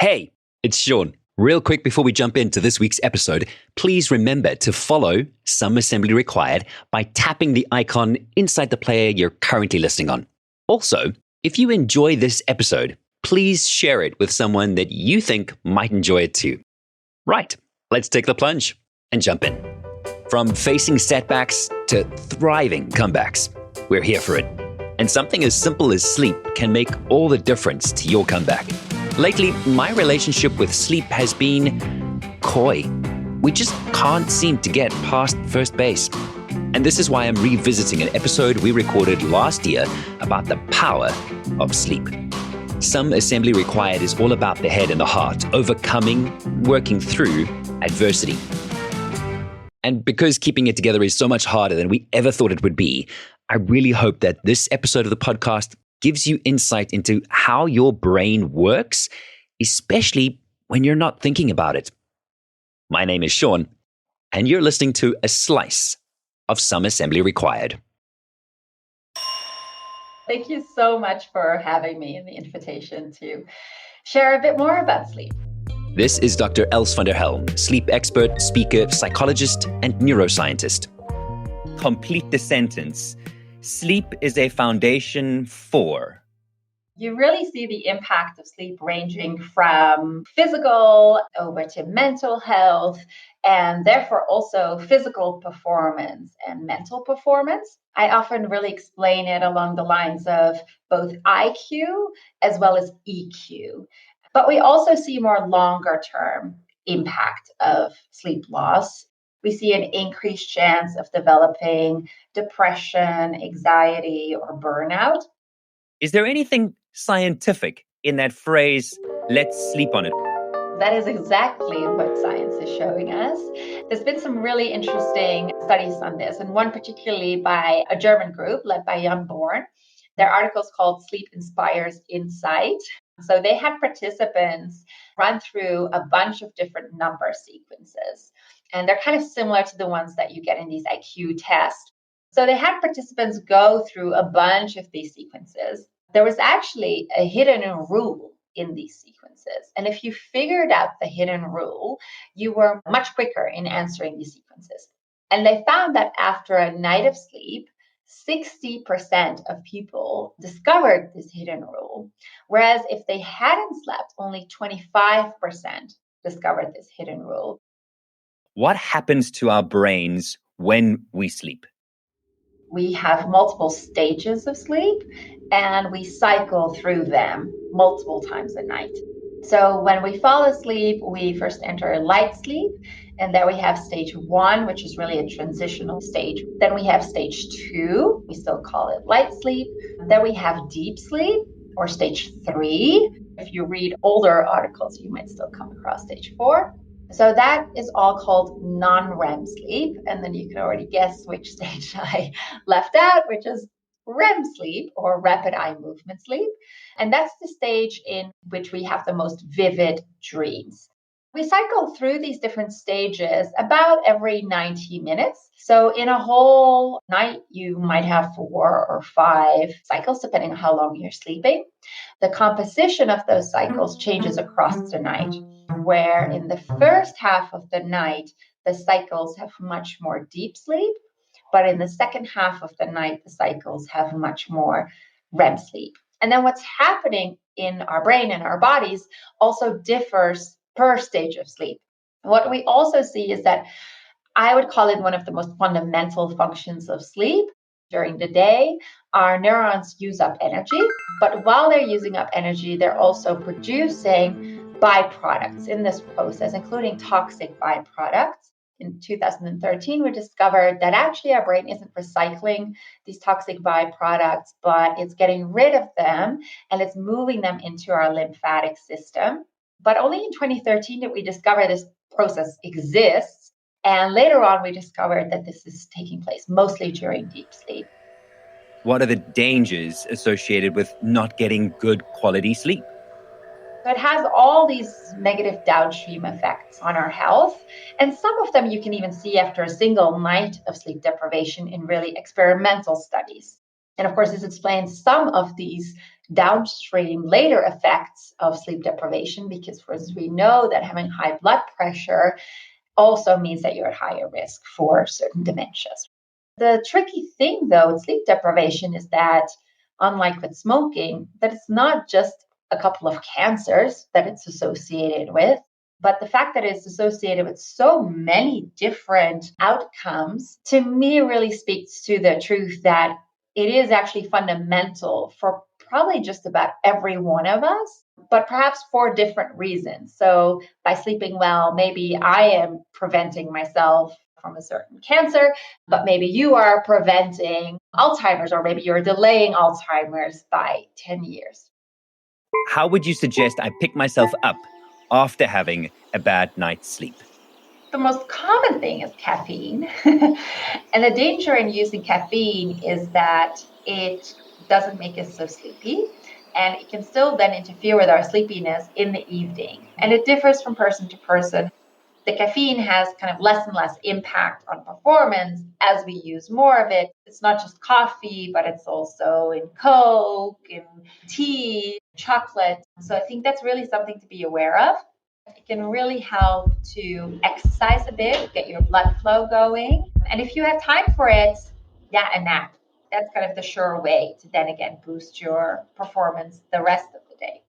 Hey, it's Sean. Real quick before we jump into this week's episode, please remember to follow Some Assembly Required by tapping the icon inside the player you're currently listening on. Also, if you enjoy this episode, please share it with someone that you think might enjoy it too. Right, let's take the plunge and jump in. From facing setbacks to thriving comebacks, we're here for it. And something as simple as sleep can make all the difference to your comeback. Lately, my relationship with sleep has been coy. We just can't seem to get past first base. And this is why I'm revisiting an episode we recorded last year about the power of sleep. Some Assembly Required is all about the head and the heart, overcoming, working through adversity. And because keeping it together is so much harder than we ever thought it would be, I really hope that this episode of the podcast gives you insight into how your brain works, especially when you're not thinking about it. My name is Sean, and you're listening to a slice of Some Assembly Required. Thank you so much for having me and the invitation to share a bit more about sleep. This is Dr. Els van der Helm, sleep expert, speaker, psychologist, and neuroscientist. Complete the sentence. Sleep is a foundation for. You really see the impact of sleep ranging from physical over to mental health, and therefore also physical performance and mental performance. I often really explain it along the lines of both IQ as well as EQ. But we also see more longer term impact of sleep loss. We see an increased chance of developing depression, anxiety, or burnout. Is there anything scientific in that phrase, let's sleep on it? That is exactly what science is showing us. There's been some really interesting studies on this, and one particularly by a German group led by Jan Born. Their article is called Sleep Inspires Insight. So they had participants run through a bunch of different number sequences. And they're kind of similar to the ones that you get in these IQ tests. So they had participants go through a bunch of these sequences. There was actually a hidden rule in these sequences. And if you figured out the hidden rule, you were much quicker in answering these sequences. And they found that after a night of sleep, 60% of people discovered this hidden rule. Whereas if they hadn't slept, only 25% discovered this hidden rule. What happens to our brains when we sleep? We have multiple stages of sleep, and we cycle through them multiple times a night. So when we fall asleep, we first enter light sleep, and there we have stage 1, which is really a transitional stage. Then we have stage 2, we still call it light sleep. Then we have deep sleep, or stage 3. If you read older articles, you might still come across stage 4. So that is all called non-REM sleep. And then you can already guess which stage I left out, which is REM sleep, or rapid eye movement sleep. And that's the stage in which we have the most vivid dreams. We cycle through these different stages about every 90 minutes. So in a whole night, you might have 4 or 5 cycles, depending on how long you're sleeping. The composition of those cycles changes across the night, where in the first half of the night, the cycles have much more deep sleep. But in the second half of the night, the cycles have much more REM sleep. And then what's happening in our brain and our bodies also differs per stage of sleep. What we also see is that I would call it one of the most fundamental functions of sleep. During the day, our neurons use up energy, but while they're using up energy, they're also producing byproducts in this process, including toxic byproducts. In 2013, we discovered that actually our brain isn't recycling these toxic byproducts, but it's getting rid of them and it's moving them into our lymphatic system. But only in 2013 did we discover this process exists. And later on, we discovered that this is taking place mostly during deep sleep. What are the dangers associated with not getting good quality sleep? It has all these negative downstream effects on our health. And some of them you can even see after a single night of sleep deprivation in really experimental studies. And of course, this explains some of these downstream later effects of sleep deprivation, because for instance, we know that having high blood pressure also means that you're at higher risk for certain dementias. The tricky thing, though, with sleep deprivation is that, unlike with smoking, that it's not just a couple of cancers that it's associated with, but the fact that it's associated with so many different outcomes, to me, really speaks to the truth that it is actually fundamental for probably just about every one of us, but perhaps for different reasons. So by sleeping well, maybe I am preventing myself from a certain cancer, but maybe you are preventing Alzheimer's, or maybe you're delaying Alzheimer's by 10 years. How would you suggest I pick myself up after having a bad night's sleep? The most common thing is caffeine. And the danger in using caffeine is that it doesn't make us so sleepy. And it can still then interfere with our sleepiness in the evening. And it differs from person to person. The caffeine has kind of less and less impact on performance as we use more of it. It's not just coffee, but it's also in Coke, in tea, chocolate. So I think that's really something to be aware of. It can really help to exercise a bit, get your blood flow going. And if you have time for it, a nap. That's kind of the sure way to then again boost your performance the rest of the day.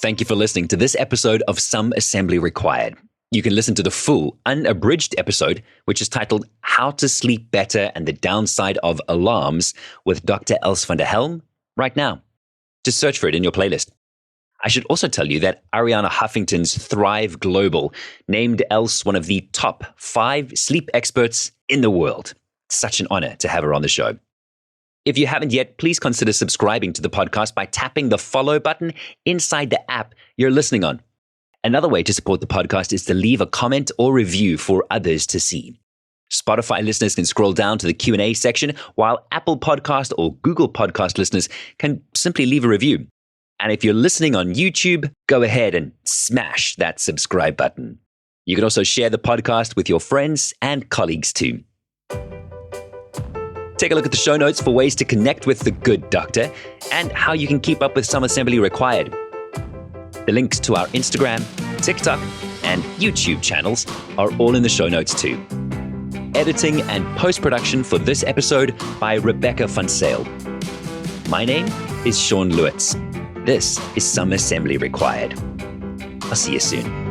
Thank you for listening to this episode of Some Assembly Required. You can listen to the full, unabridged episode, which is titled How to Sleep Better and the Downside of Alarms with Dr. Els van der Helm right now. Just search for it in your playlist. I should also tell you that Arianna Huffington's Thrive Global named Els one of the top 5 sleep experts in the world. It's such an honor to have her on the show. If you haven't yet, please consider subscribing to the podcast by tapping the follow button inside the app you're listening on. Another way to support the podcast is to leave a comment or review for others to see. Spotify listeners can scroll down to the Q&A section, while Apple Podcast or Google Podcast listeners can simply leave a review. And if you're listening on YouTube, go ahead and smash that subscribe button. You can also share the podcast with your friends and colleagues too. Take a look at the show notes for ways to connect with the good doctor and how you can keep up with Some Assembly Required. The links to our Instagram, TikTok, and YouTube channels are all in the show notes too. Editing and post-production for this episode by Rebecca van Sale. My name is Sean Lewitz. This is Some Assembly Required. I'll see you soon.